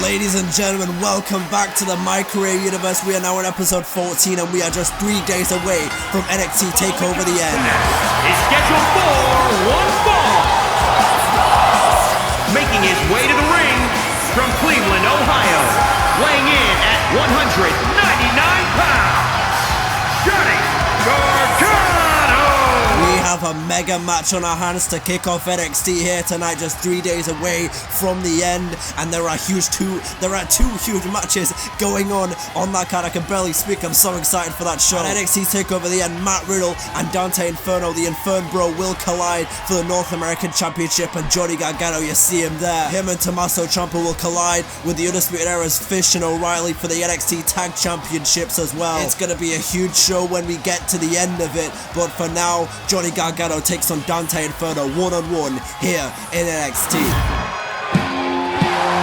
Ladies and gentlemen, welcome back to the MyCAREER universe. We are now on episode 14 and we are just 3 days away from NXT TakeOver the End. It's scheduled for one fall. Making his way to the ring from Cleveland, Ohio, weighing in at 199 pounds, Johnny Gargano! We have a mega match on our hands to kick off NXT here tonight, just 3 days away from the end, and there are two huge matches going on that card. I can barely speak, I'm so excited for that show. And NXT TakeOver the End, Matt Riddle and Dante Inferno, the Inferno will collide for the North American Championship, and Johnny Gargano, you see him there. Him and Tommaso Ciampa will collide with the Undisputed Era's Fish and O'Reilly for the NXT Tag Championships as well. It's going to be a huge show when we get to the end of it, but for now, Johnny Gargano takes on Dante Inferno one-on-one here in NXT.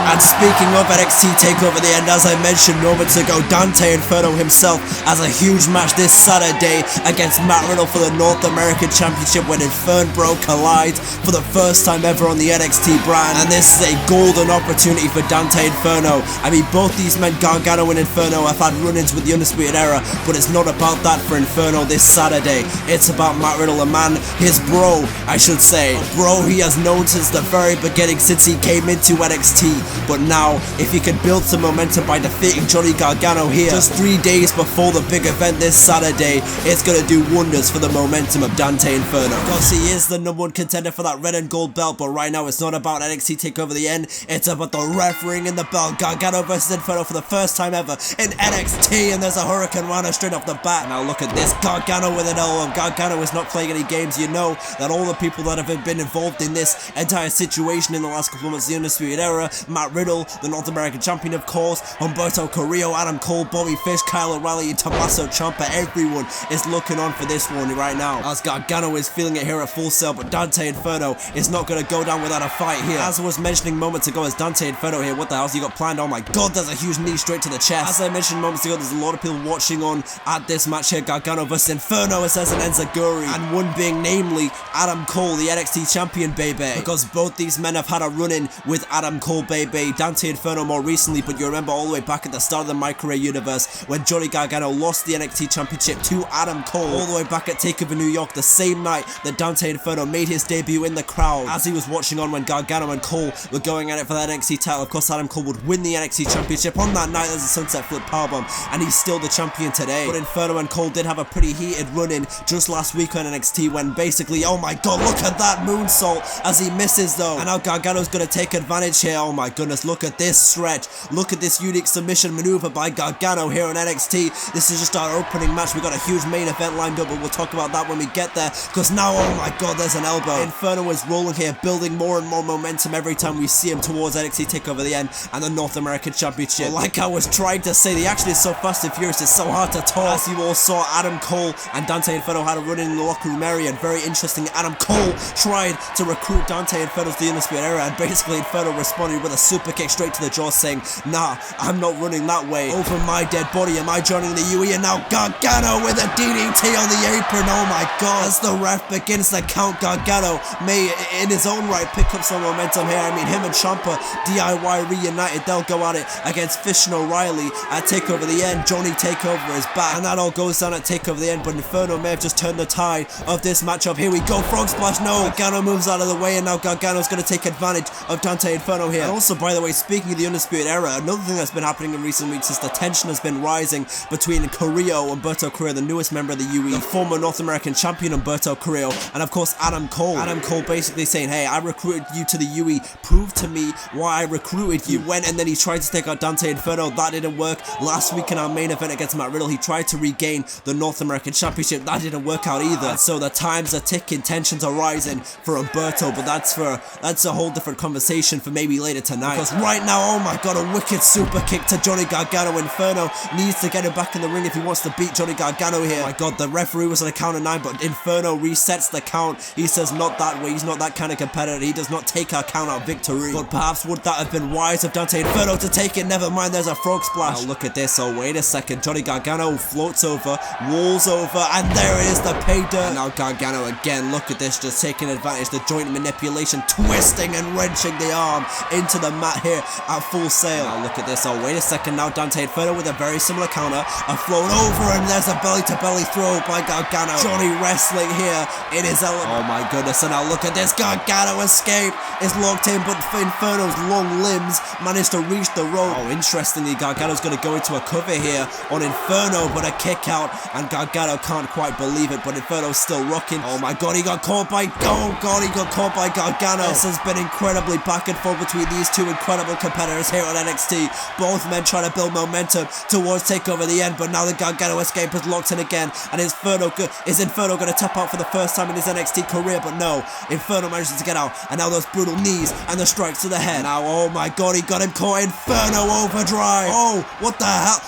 And speaking of NXT TakeOver the End, as I mentioned moments ago, Dante Inferno himself has a huge match this Saturday against Matt Riddle for the North American Championship when Inferno collides for the first time ever on the NXT brand. And this is a golden opportunity for Dante Inferno. I mean, both these men, Gargano and Inferno, have had run-ins with the Undisputed Era, but it's not about that for Inferno this Saturday. It's about Matt Riddle, a man, his bro, I should say. Bro he has known since the very beginning, since he came into NXT. But now, if he can build some momentum by defeating Johnny Gargano here, just 3 days before the big event this Saturday, it's going to do wonders for the momentum of Dante Inferno. Because he is the #1 contender for that red and gold belt, but right now it's not about NXT TakeOver the End, it's about the refereeing in the belt. Gargano versus Inferno for the first time ever in NXT, and there's a Hurricane Rana straight off the bat. Now look at this, Gargano with an elbow. Gargano is not playing any games. You know that all the people that have been involved in this entire situation in the last couple of months, the Undisputed Era, Matt Riddle, the North American Champion of course, Humberto Carrillo, Adam Cole, Bobby Fish, Kyle O'Reilly, and Tommaso Ciampa. Everyone is looking on for this one right now, as Gargano is feeling it here at Full Sail, but Dante Inferno is not going to go down without a fight here. As I was mentioning moments ago, as Dante Inferno here, what the hell's he got planned? Oh my god, there's a huge knee straight to the chest. As I mentioned moments ago, there's a lot of people watching on at this match here, Gargano versus Inferno, it says an Enziguri, and one being namely Adam Cole, the NXT Champion, baby, because both these men have had a run-in with Adam Cole, baby. Dante Inferno more recently, but you remember all the way back at the start of the MyCAREER universe when Johnny Gargano lost the NXT Championship to Adam Cole, all the way back at TakeOver New York, the same night that Dante Inferno made his debut in the crowd, as he was watching on when Gargano and Cole were going at it for that NXT title. Of course, Adam Cole would win the NXT Championship on that night as a Sunset Flip Powerbomb, and he's still the champion today. But Inferno and Cole did have a pretty heated run-in just last week on NXT when basically, oh my god, look at that moonsault as he misses though, and now Gargano's going to take advantage here. Oh my goodness, look at this stretch. Look at this unique submission maneuver by Gargano here on NXT. This is just our opening match. We got a huge main event lined up, but we'll talk about that when we get there, because now, oh my god, there's an elbow. Inferno is rolling here, building more and more momentum every time we see him towards NXT TakeOver the End and the North American Championship. But like I was trying to say, the action is so fast and furious, it's so hard to talk. As you all saw, Adam Cole and Dante Inferno had a run in the locker room area, and very interesting, Adam Cole tried to recruit Dante Inferno to the Undisputed Era, and basically Inferno responded with a super kick straight to the jaw, saying, nah, I'm not running that way. Over my dead body, am I joining the UE? And now Gargano with a DDT on the apron. Oh my god. As the ref begins to count, Gargano may, in his own right, pick up some momentum here. I mean, him and Ciampa, DIY reunited. They'll go at it against Fish and O'Reilly at TakeOver the End. Johnny TakeOver is back, and that all goes down at TakeOver the End, but Inferno may have just turned the tide of this matchup. Here we go, frog splash. No, Gargano moves out of the way, and now Gargano's going to take advantage of Dante Inferno here. And also, by the way, speaking of the Undisputed Era, another thing that's been happening in recent weeks is the tension has been rising between Carrillo, Humberto Carrillo, the newest member of the UE, the former North American Champion Humberto Carrillo, and of course Adam Cole. Adam Cole basically saying, hey, I recruited you to the UE, prove to me why I recruited you. Went and then he tried to take out Dante Inferno, that didn't work. Last week in our main event against Matt Riddle, he tried to regain the North American Championship, that didn't work out either. And so the times are ticking, tensions are rising for Humberto, but that's a whole different conversation for maybe later tonight, because right now, oh my god, a wicked super kick to Johnny Gargano. Inferno needs to get him back in the ring if he wants to beat Johnny Gargano here. Oh my god, the referee was on a count of 9, but Inferno resets the count. He says not that way, he's not that kind of competitor, he does not take our count out victory. But perhaps would that have been wise of Dante Inferno to take it? Never mind, there's a frog splash. Now look at this, oh wait a second, Johnny Gargano floats over, walls over, and there it is, the pay dirt. And now Gargano again, look at this, just taking advantage, the joint manipulation, twisting and wrenching the arm into the Matt here at Full Sail. Now look at this. Oh, wait a second. Now Dante Inferno with a very similar counter. Flown over, and there's a belly-to-belly throw by Gargano. Johnny wrestling here in his element. Oh my goodness. And now look at this. Gargano escape is locked in, but Inferno's long limbs managed to reach the rope. Oh, interestingly, Gargano's going to go into a cover here on Inferno, but a kick out, and Gargano can't quite believe it, but Inferno's still rocking. Oh my god, he got caught by... Oh god, he got caught by Gargano. This has been incredibly back and forth between these two incredible competitors here on NXT. Both men trying to build momentum towards TakeOver the end, but now the Gargano escape is locked in again, and is Inferno going to tap out for the first time in his NXT career? But no, Inferno manages to get out, and now those brutal knees and the strikes to the head. Now, oh my god, he got him caught. Inferno overdrive. Oh, what the hell?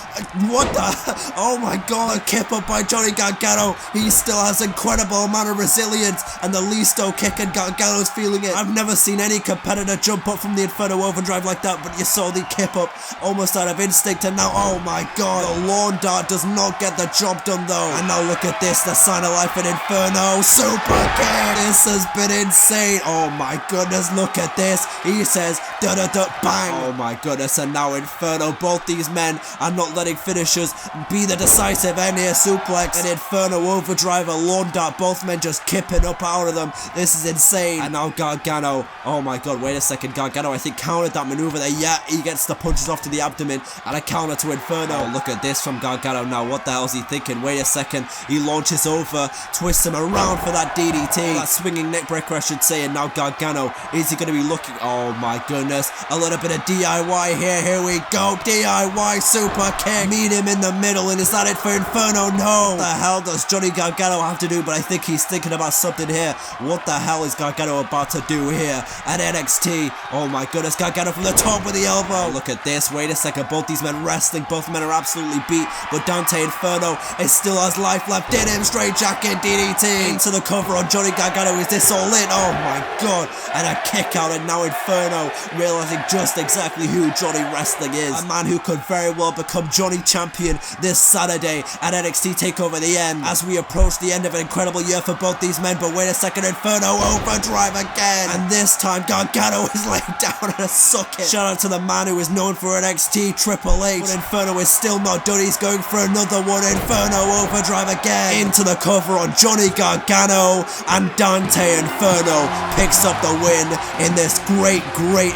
What the? Oh my god, a kip up by Johnny Gargano. He still has incredible amount of resilience, and the Listo kick, and Gargano's feeling it. I've never seen any competitor jump up from the Inferno overdrive like that, but you saw the kip up almost out of instinct, and now, oh my god, the lawn dart does not get the job done though. And now look at this, the sign of life in Inferno. Super kick. This has been insane. Oh my goodness, look at this. He says, da-da-da, bang. Oh my goodness, and now Inferno, both these men are not letting finishers be the decisive end here. Suplex and Inferno overdrive, a lawn dart, both men just kipping up out of them. This is insane. And now Gargano, oh my god, wait a second, Gargano I think countered that maneuver there. Yeah, he gets the punches off to the abdomen, and a counter to Inferno. Oh, look at this from Gargano now. What the hell is he thinking? Wait a second, he launches over, twists him around for that DDT, that swinging neck breaker I should say. And now Gargano, is he going to be looking? Oh my goodness, a little bit of DIY here we go, DIY super kick, meet him in the middle, and is that it for Inferno? No. What the hell does Johnny Gargano have to do? But I think he's thinking about something here. What the hell is Gargano about to do here at NXT? Oh my goodness, Gargano from the top with the elbow. Look at this, wait a second, both these men wrestling, both men are absolutely beat, but Dante Inferno still has life left in him. Straight jacket DDT into the cover on Johnny Gargano. Is this all in? Oh my god, and a kick out, and now Inferno realizing just exactly who Johnny Wrestling is, a man who could very well become Johnny Champion this Saturday at NXT TakeOver the end, as we approach the end of an incredible year for both these men. But wait a second, Inferno overdrive again, and this time Gargano is laying down in a socket. Shout out to the man who is known for NXT Triple H, but Inferno is still not done. He's going for another one. Inferno overdrive again into the cover on Johnny Gargano, and Dante Inferno picks up the win in this great,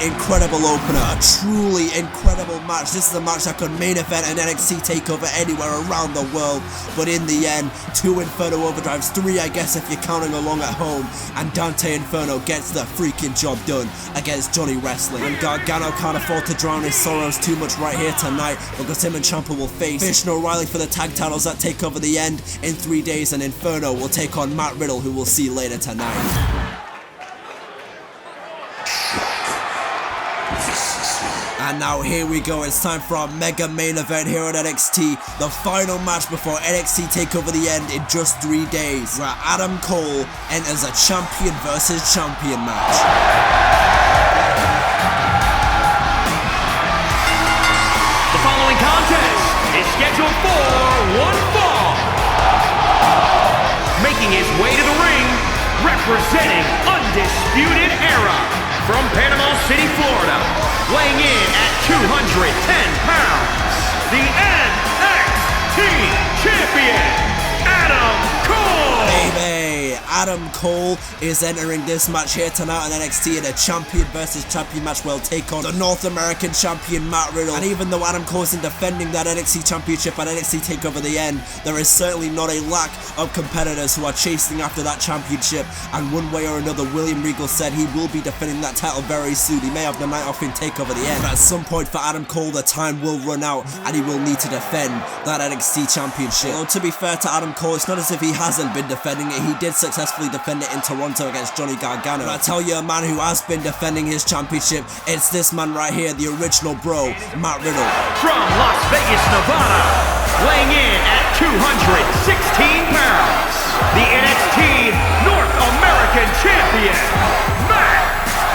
incredible opener. A truly incredible match. This is a match that could main event an NXT TakeOver anywhere around the world, but in the end, 2 Inferno overdrives, 3 I guess if you're counting along at home, and Dante Inferno gets the freaking job done against Johnny Wrestling. And Gargano can't afford to drown his sorrows too much right here tonight, because him and Ciampa will face Fish and O'Reilly for the tag titles at TakeOver the end in 3 days, and Inferno will take on Matt Riddle, who we'll see later tonight. And now here we go, it's time for our mega main event here at NXT, the final match before NXT TakeOver the end in just 3 days, where Adam Cole enters a champion versus champion match. The following contest is scheduled for one fall. Making his way to the ring, representing Undisputed Era from Panama City, Florida, weighing in at 210 pounds, the NXT Champion, Adam Cole! Baby, Adam Cole is entering this match here tonight on NXT in a champion versus champion match. Will take on the North American champion Matt Riddle. And even though Adam Cole isn't defending that NXT championship at NXT TakeOver the end, there is certainly not a lack of competitors who are chasing after that championship. And one way or another, William Regal said he will be defending that title very soon. He may have the night off in TakeOver the end, but at some point for Adam Cole, the time will run out and he will need to defend that NXT championship. Although to be fair to Adam Cole, it's not as if he hasn't been defending it. He did successfully defend it in Toronto against Johnny Gargano. But I tell you, a man who has been defending his championship, it's this man right here, the original bro, Matt Riddle. From Las Vegas, Nevada, weighing in at 216 pounds, the NXT North American Champion, Matt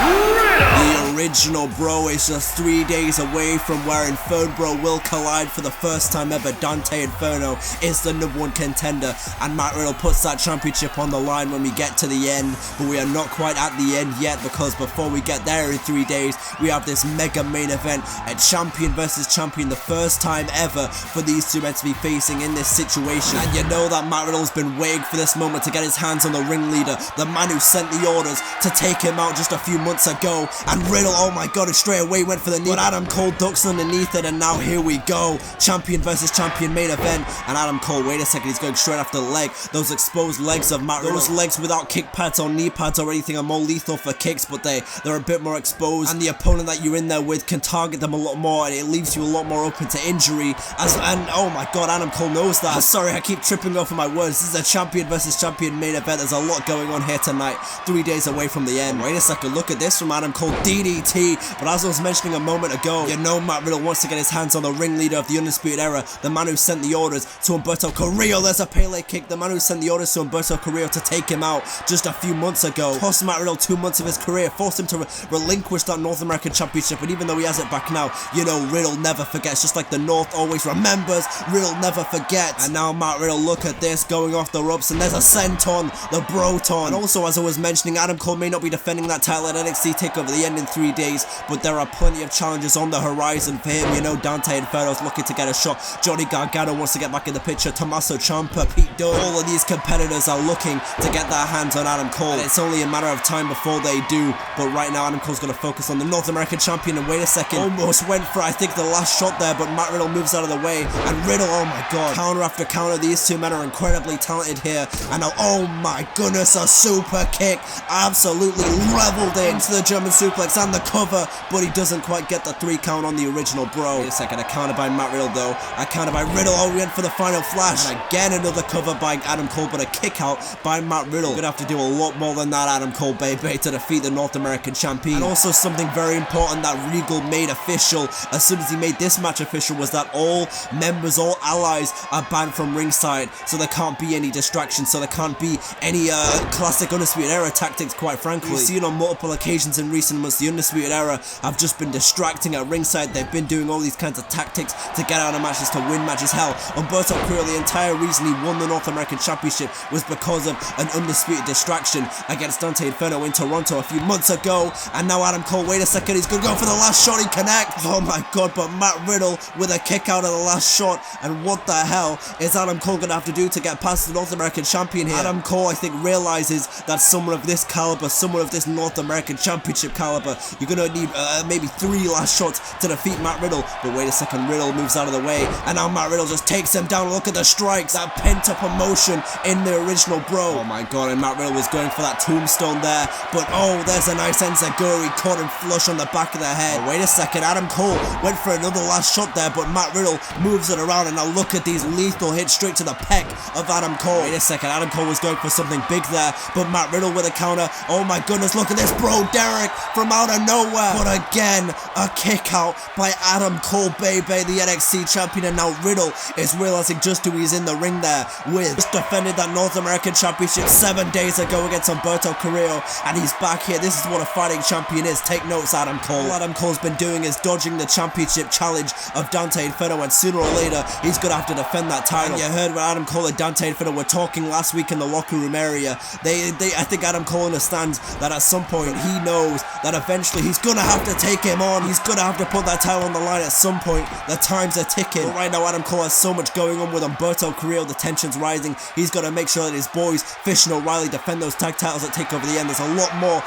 Riddle. The original bro is just 3 days away from where Inferno will collide for the first time ever. Dante Inferno is the #1 contender, and Matt Riddle puts that championship on the line when we get to the end, but we are not quite at the end yet, because before we get there in 3 days, we have this mega main event, a champion versus champion, the first time ever for these two men to be facing in this situation. And you know that Matt Riddle's been waiting for this moment to get his hands on the ringleader, the man who sent the orders to take him out just a few months ago. And Riddle, oh my god, straight away went for the knee, but Adam Cole ducks underneath it, and now here we go, champion versus champion main event. And Adam Cole, wait a second, he's going straight after the leg. Those exposed legs of Matt Riddle, those legs without kick pads or knee pads or anything, are more lethal for kicks, but they're a bit more exposed, and the opponent that you're in there with can target them a lot more, and it leaves you a lot more open to injury. And oh my god, Adam Cole knows that. Sorry, I keep tripping over my words. This is a champion versus champion main event. There's a lot going on here tonight, 3 days away from the end. Wait a second, look at this from Adam Cole, DDT. But as I was mentioning a moment ago, you know Matt Riddle wants to get his hands on the ringleader of the Undisputed Era, the man who sent the orders to Humberto Carrillo. There's a Pele kick, the man who sent the orders to Humberto Carrillo to take him out just a few months ago. Cost Matt Riddle 2 months of his career, forced him to relinquish that North American Championship, and even though he has it back now, you know Riddle never forgets, just like the North always remembers, Riddle never forgets. And now Matt Riddle, look at this, going off the ropes, and there's a senton, the Broton. And also, as I was mentioning, Adam Cole may not be defending that title at NXT TakeOver the end in 3 days, but there are plenty of challenges on the horizon for him. You know, Dante Inferno's looking to get a shot, Johnny Gargano wants to get back in the picture, Tommaso Ciampa, Pete Dunne, all of these competitors are looking to get their hands on Adam Cole, and it's only a matter of time before they do. But right now, Adam Cole's going to focus on the North American Champion, and wait a second, almost went for, I think, the last shot there, but Matt Riddle moves out of the way, and Riddle, oh my god, counter after counter. These two men are incredibly talented here, and now, oh my goodness, a super kick, absolutely leveled into the German suplex and the cover, but he doesn't quite get the 3 count on the original bro. Wait a second, a counter by Matt Riddle though, a counter by Riddle, oh, we went for the final flash, and again another cover by Adam Cole, but a kick out by Matt Riddle. Gonna have to do a lot more than that, Adam Cole, baby, to defeat the North American Champion. And also something very important that Regal made official as soon as he made this match official was that all members, all allies are banned from ringside, so there can't be any distractions, so there can't be any classic Undisputed Era tactics, quite frankly. We've seen on multiple occasions in recent months the Undisputed Era have just been distracting at ringside. They've been doing all these kinds of tactics to get out of matches, to win matches. Hell, Humberto Carrillo, the entire reason he won the North American Championship was because of an undisputed distraction against Dante Inferno in Toronto a few months ago. And now Adam Cole, wait a second, he's gonna go for the last shot, he connects, oh my god, but Matt Riddle with a kick out of the last shot. And what the hell is Adam Cole gonna have to do to get past the North American Champion here? Adam Cole, I think, realizes that someone of this caliber, someone of this North American Championship caliber, you're gonna need maybe 3 last shots to defeat Matt Riddle. But wait a second, Riddle moves out of the way, and now Matt Riddle just takes him down. Look at the strikes, that pent up emotion in the original bro. Oh my god, and Matt Riddle was going for that tombstone there, but oh, there's a nice enziguri, caught him flush on the back of the head. Wait a second, Adam Cole went for another last shot there, but Matt Riddle moves it around, and now look at these lethal hits straight to the pec of Adam Cole. Wait a second, Adam Cole was going for something big there, but Matt Riddle with a counter. Oh my goodness, look at this, bro, Derek from out of nowhere. But again, a kick out by Adam Cole, baby, the NXT champion. And now Riddle is realizing just who he's in the ring there with. Just defended that North American Championship 7 days ago against Humberto Carrillo, and he's back here. This is what a fighting champion is. Take notes, Adam Cole. All Adam Cole's been doing is dodging the championship challenge of Dante Inferno, and sooner or later he's gonna have to defend that title. And you heard when Adam Cole and Dante Inferno were talking last week in the locker room area. I think Adam Cole understands that at some point he knows that eventually he's gonna have to take him on. He's gonna have to put that title on the line at some point. The times are ticking. But right now Adam Cole has so much going on with Humberto Carrillo. The tension's rising. He's got to make sure that his boys, Fish and O'Reilly, defend those tag titles at TakeOver the end. There's a lot more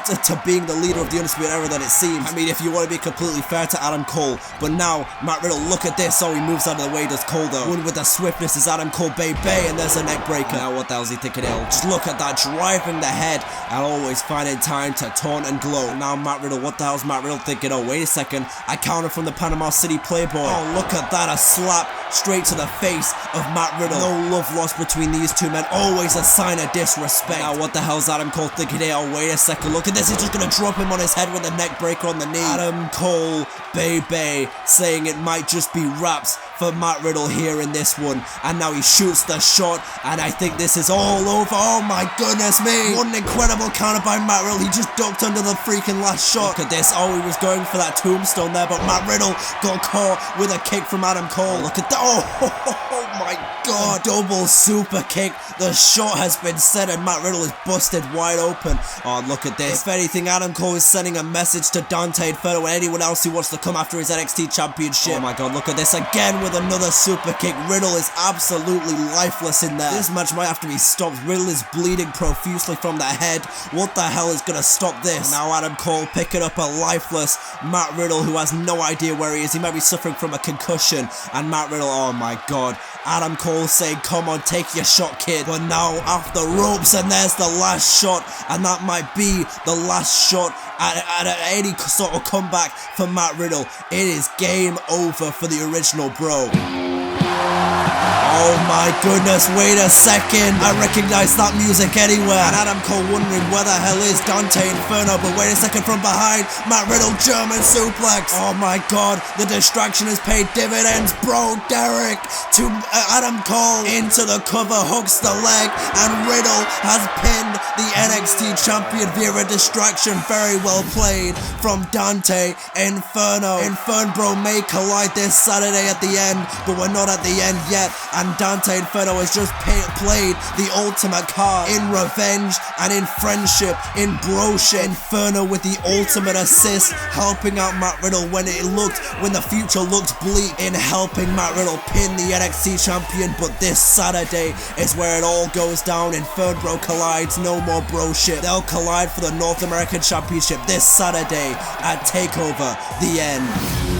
to being the leader of the Undisputed Era than it seems. I mean, if you want to be completely fair to Adam Cole. But now, Matt Riddle, look at this. Oh, he moves out of the way, does Cole though. One with the swiftness is Adam Cole, baby, and there's a neck breaker. Now what the hell's he thinking? Just look at that, driving the head and always finding time to taunt and glow. And now Matt Riddle, what the hell's Matt Riddle thinking? Oh, wait a second, I counter from the Panama City Playboy. Oh, look at that, a slap straight to the face of Matt Riddle. No love lost between these two men, always a sign of disrespect. Now what the hell's Adam Cole thinking here? Oh, wait a second, look at this, he's just gonna drop him on his head with a neck breaker on the knee. Adam Cole, baby, saying it might just be wraps for Matt Riddle here in this one. And now he shoots the shot, and I think this is all over. Oh my goodness me. What an incredible counter by Matt Riddle. He just ducked under the freaking last shot. Look at this. Oh, he was going for that tombstone there, but Matt Riddle got caught with a kick from Adam Cole. Look at that. Oh my god. Double super kick. The shot has been set, and Matt Riddle is busted wide open. Oh, look at this. If anything, Adam Cole is sending a message to Dante Inferno and anyone else who wants to come after his NXT Championship. Oh my god, look at this again with another super kick. Riddle is absolutely lifeless in there. This match might have to be stopped. Riddle is bleeding profusely from the head. What the hell is going to stop this? Now Adam Cole picking up a lifeless Matt Riddle who has no idea where he is. He might be suffering from a concussion. And Matt Riddle, oh my god. Adam Cole saying, come on, take your shot, kid. But now off the ropes, and there's the last shot. And that might be the last shot at any sort of comeback for Matt Riddle. It is game over for the original bro. Oh my goodness, wait a second. I recognize that music anywhere. And Adam Cole wondering where the hell is Dante Inferno. But wait a second, from behind, Matt Riddle German suplex. Oh my god, the distraction has paid dividends. Bro, Derek to Adam Cole into the cover, hooks the leg, and Riddle has pinned the NXT champion via a distraction. Very well played from Dante Inferno. Inferno may collide this Saturday at the end, but we're not at the end yet. And Dante Inferno has just played the ultimate card in revenge and in friendship, in broship. Inferno with the ultimate assist, helping out Matt Riddle when the future looked bleak, in helping Matt Riddle pin the NXT champion. But this Saturday is where it all goes down. Inferno collides, no more broship. They'll collide for the North American Championship this Saturday at TAKEOVER, the end.